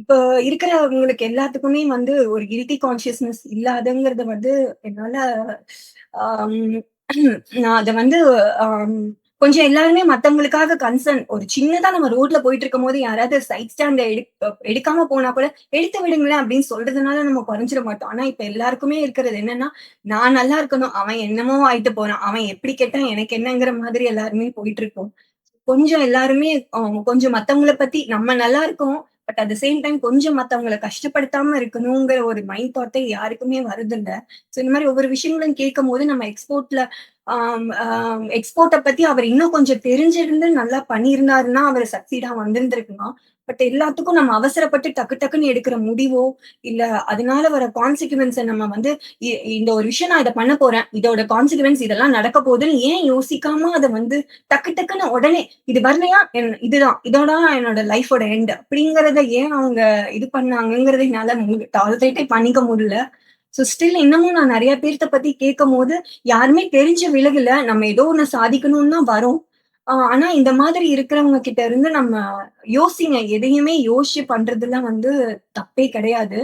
இப்ப இருக்கிறவங்களுக்கு எல்லாத்துக்குமே வந்து ஒரு கில்டி கான்ஷியஸ்னஸ் இல்லாதங்கிறத வந்து என்னால ஆம் நான் அத வந்து ஆம் கொஞ்சம் எல்லாருமே மத்தவங்களுக்காக கன்சர்ன் ஒரு சின்னதா நம்ம ரோட்ல போயிட்டு இருக்கும்போது யாராவது சைட் ஸ்டாண்ட எடுக்காம போனா கூட, "எடுத்து விடுங்களேன்" அப்படின்னு சொல்றதுனால நம்ம குறைஞ்சிட மாட்டோம். ஆனா இப்ப எல்லாருக்குமே இருக்கிறது என்னன்னா, நான் நல்லா இருக்கணும். அவன் என்னமோ ஆயிட்டு போறான். அவன் எப்படி கெட்டா எனக்கு என்னங்கிற மாதிரி எல்லாருமே போயிட்டு இருக்கோம். கொஞ்சம் எல்லாருமே கொஞ்சம் மத்தவங்கள பத்தி நம்ம நல்லா இருக்கோம். But at the same time கொஞ்சம் மத்தவங்கள கஷ்டப்படுத்தாம இருக்கணுங்கிற ஒரு மைண்ட் தாட்டே யாருக்குமே வரதில்ல. ஸோ இந்த மாரி ஒவ்வொரு விஷயங்களும் கேட்கும்போது நம்ம எக்ஸ்போர்ட்ட பத்தி அவர் இன்னும் கொஞ்சம் தெரிஞ்சிருந்து நல்லா பண்ணியிருந்தாருன்னா, அவரு சக்சீடா வந்திருந்திருக்கலாம். பட் எல்லாத்துக்கும் நம்ம அவசரப்பட்டு டக்கு டக்குன்னு எடுக்கிற முடிவோ, இல்ல அதனால வர கான்சிக்வென்ஸ நம்ம வந்து இந்த ஒரு விஷயம் நான் இத பண்ண போறேன். இதோட கான்சிக்வென்ஸ் இதெல்லாம் நடக்க போகுதுன்னு ஏன் யோசிக்காம அத வந்து டக்கு டக்குன்னு உடனே இது வரலையா இதுதான். இதோட தான் என்னோட லைஃபோட எண்ட் அப்படிங்கிறத ஏன் அவங்க இது பண்ணாங்கங்கிறத என்னால டாலரேட்டே பண்ணிக்க முடியல. ஸ்டில் இன்னமும் நான் நெறைய பேர்த்த பத்தி கேட்கும்போது, யாருமே தெரிஞ்சு விலகல. நம்ம ஏதோ ஒண்ணு சாதிக்கணும்னு தான் வரோம். ஆனா இந்த மாதிரி இருக்கிறவங்க கிட்ட இருந்து நம்ம யோசிங்க. எதையுமே யோசிச்சு பண்றதெல்லாம் வந்து தப்பே கிடையாது.